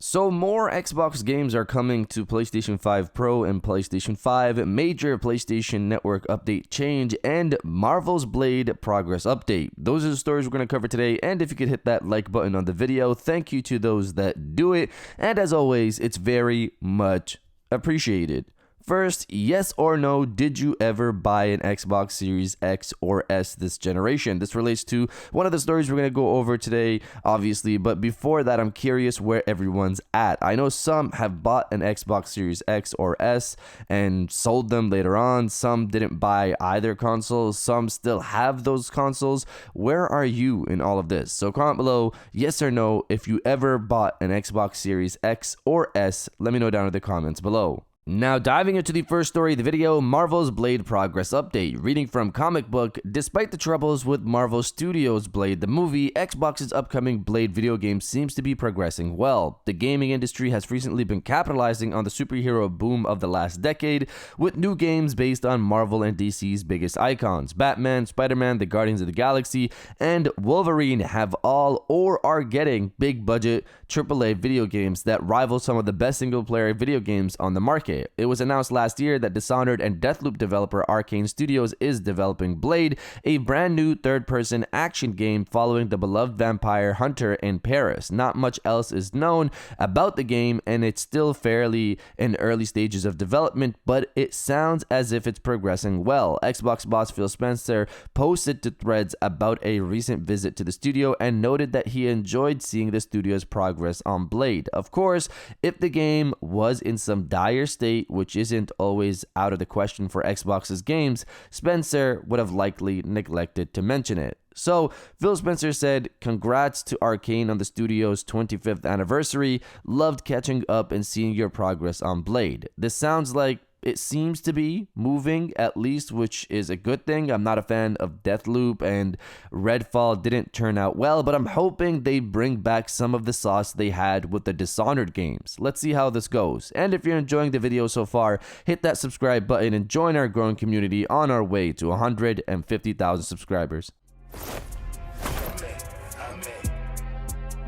So more Xbox games are coming to PlayStation 5 Pro and PlayStation 5, major PlayStation Network update change, and Marvel's Blade progress update. Those are the stories we're going to cover today, and if you could hit that like button on the video, thank you to those that do it, and as always, it's very much appreciated. First, yes or no, did you ever buy an Xbox Series X or S this generation? This relates to one of the stories we're going to go over today, obviously, but before that, I'm curious where everyone's at. I know some have bought an Xbox Series X or S and sold them later on. Some didn't buy either console. Some still have those consoles. Where are you in all of this? So comment below, yes or no, if you ever bought an Xbox Series X or S. Let me know down in the comments below. Now diving into the first story of the video, Marvel's Blade progress update. Reading from Comic Book, despite the troubles with Marvel Studios' Blade the movie, Xbox's upcoming Blade video game seems to be progressing well. The gaming industry has recently been capitalizing on the superhero boom of the last decade, with new games based on Marvel and DC's biggest icons. Batman, Spider-Man, the Guardians of the Galaxy, and Wolverine have all or are getting big budget AAA video games that rival some of the best single-player video games on the market. It was announced last year that Dishonored and Deathloop developer Arcane Studios is developing Blade, a brand new third-person action game following the beloved vampire hunter in Paris. Not much else is known about the game, and it's still fairly in early stages of development, but it sounds as if it's progressing well. Xbox boss Phil Spencer posted to Threads about a recent visit to the studio and noted that he enjoyed seeing the studio's progress on Blade. Of course, if the game was in some dire state, which isn't always out of the question for Xbox's games, Spencer would have likely neglected to mention it. So, Phil Spencer said, "Congrats to Arcane on the studio's 25th anniversary. Loved catching up and seeing your progress on Blade." This sounds like it seems to be moving, at least, which is a good thing. I'm not a fan of Deathloop, and Redfall didn't turn out well, but I'm hoping they bring back some of the sauce they had with the Dishonored games. Let's see how this goes. And if you're enjoying the video so far, hit that subscribe button and join our growing community on our way to 150,000 subscribers.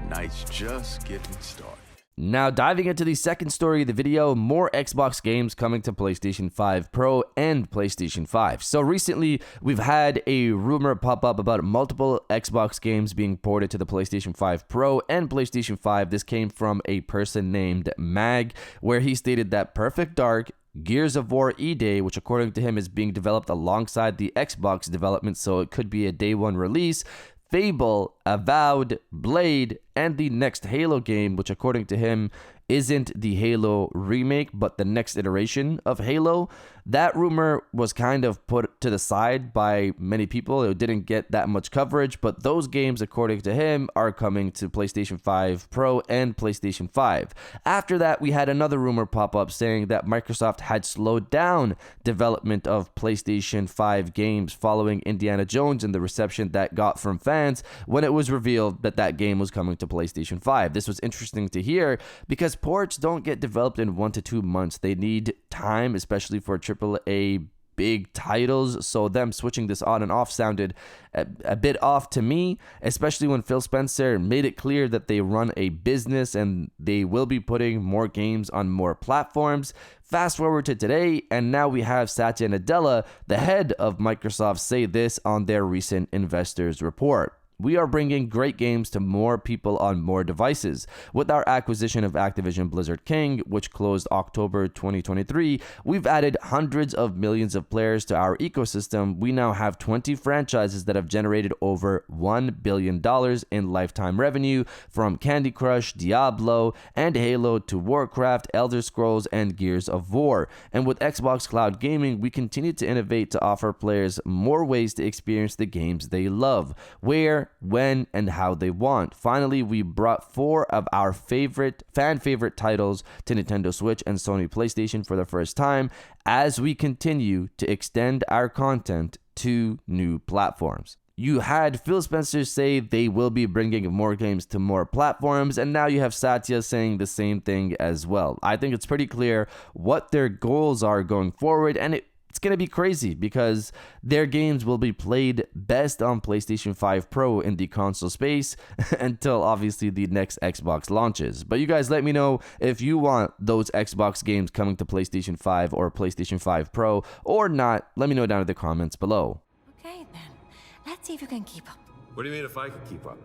Night's just getting started. Now diving into the second story of the video, more Xbox games coming to PlayStation 5 Pro and PlayStation 5. So recently, we've had a rumor pop up about multiple Xbox games being ported to the PlayStation 5 Pro and PlayStation 5. This came from a person named Mag, where he stated that Perfect Dark, Gears of War E-Day, which according to him is being developed alongside the Xbox development, so it could be a day one release, Fable, Avowed, Blade, and the next Halo game, which according to him isn't the Halo remake, but the next iteration of Halo. That rumor was kind of put to the side by many people. It didn't get that much coverage, but those games, according to him, are coming to PlayStation 5 Pro and PlayStation 5. After that, we had another rumor pop up saying that Microsoft had slowed down development of PlayStation 5 games following Indiana Jones and the reception that got from fans when it was revealed that that game was coming to PlayStation 5. This was interesting to hear because ports don't get developed in 1 to 2 months. They need time, especially for AAA big titles, so them switching this on and off sounded a bit off to me, especially when Phil Spencer made it clear that they run a business and they will be putting more games on more platforms. Fast forward to today, and now we have Satya Nadella, the head of Microsoft, say this on their recent investors report. "We are bringing great games to more people on more devices. With our acquisition of Activision Blizzard King, which closed October 2023, we've added hundreds of millions of players to our ecosystem. We now have 20 franchises that have generated over $1 billion in lifetime revenue, from Candy Crush, Diablo, and Halo to Warcraft, Elder Scrolls, and Gears of War. And with Xbox Cloud Gaming, we continue to innovate to offer players more ways to experience the games they love, where, when, and how they want. Finally, we brought 4 of our fan favorite titles to Nintendo Switch and Sony PlayStation for the first time, as we continue to extend our content to new platforms." You had Phil Spencer say they will be bringing more games to more platforms, and now you have Satya saying the same thing as well. I think it's pretty clear what their goals are going forward, and it It's going to be crazy because their games will be played best on PlayStation 5 Pro in the console space until obviously the next Xbox launches. But you guys let me know if you want those Xbox games coming to PlayStation 5 or PlayStation 5 Pro or not. Let me know down in the comments below. Okay then, let's see if you can keep up. What do you mean if I could keep up?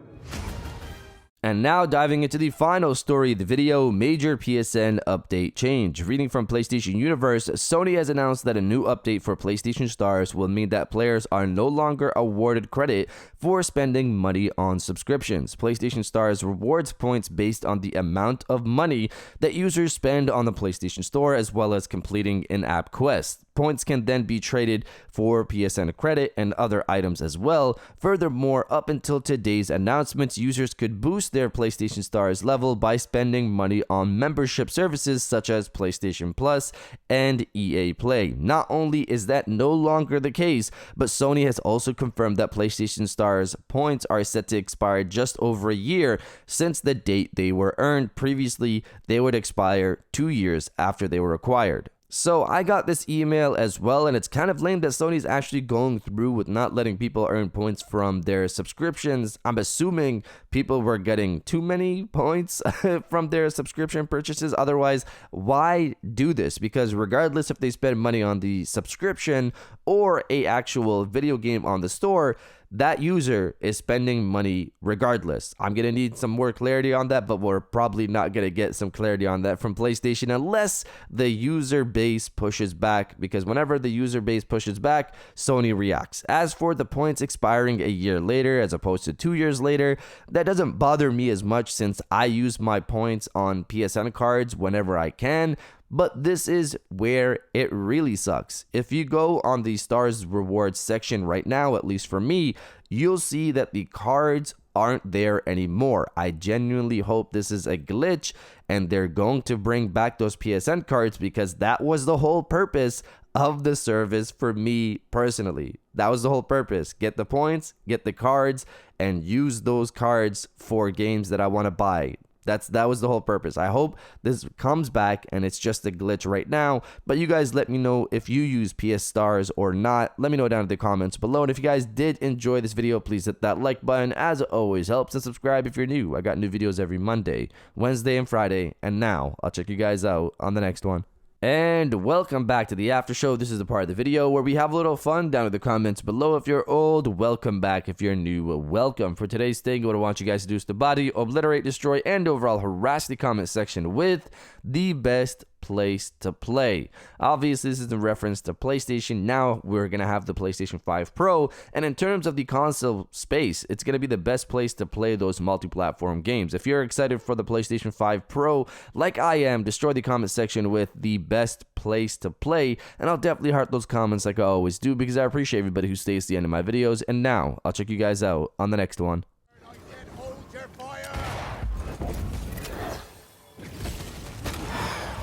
And now diving into the final story of the video, major PSN update change. Reading from PlayStation Universe, Sony has announced that a new update for PlayStation Stars will mean that players are no longer awarded credit for spending money on subscriptions. PlayStation Stars rewards points based on the amount of money that users spend on the PlayStation Store as well as completing in-app quests. Points can then be traded for PSN credit and other items as well. Furthermore, up until today's announcements, users could boost their PlayStation Stars level by spending money on membership services such as PlayStation Plus and EA Play. Not only is that no longer the case, but Sony has also confirmed that PlayStation Stars points are set to expire just over a year since the date they were earned. Previously, they would expire 2 years after they were acquired. So I got this email as well, and it's kind of lame that Sony's actually going through with not letting people earn points from their subscriptions. I'm assuming people were getting too many points from their subscription purchases. Otherwise, why do this? Because regardless if they spend money on the subscription or a actual video game on the store, that user is spending money regardless. I'm going to need some more clarity on that, but we're probably not going to get some clarity on that from PlayStation unless the user base pushes back, because whenever the user base pushes back, Sony reacts. As for the points expiring a year later as opposed to 2 years later, that doesn't bother me as much since I use my points on PSN cards whenever I can. But this is where it really sucks. If you go on the Stars Rewards section right now, at least for me, you'll see that the cards aren't there anymore. I genuinely hope this is a glitch and they're going to bring back those PSN cards, because that was the whole purpose of the service for me personally. That was the whole purpose. Get the points, get the cards, and use those cards for games that I want to buy. That was the whole purpose. I hope this comes back and it's just a glitch right now. But you guys let me know if you use PS Stars or not. Let me know down in the comments below. And if you guys did enjoy this video, please hit that like button. As it always helps, and subscribe if you're new. I got new videos every Monday, Wednesday, and Friday. And now I'll check you guys out on the next one. And welcome back to the after show. This is the part of the video where we have a little fun. Down in the comments below if you're old, welcome back. If you're new, welcome. For today's thing, what I want you guys to do is to body, obliterate, destroy, and overall harass the comment section with the best place to play. Obviously, this is in reference to PlayStation. Now we're gonna have the PlayStation 5 Pro, and in terms of the console space, it's gonna be the best place to play those multi-platform games. If you're excited for the PlayStation 5 Pro like I am, destroy the comment section with the best place to play, and I'll definitely heart those comments like I always do, because I appreciate everybody who stays to the end of my videos. And now I'll check you guys out on the next one.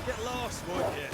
Get lost, would you?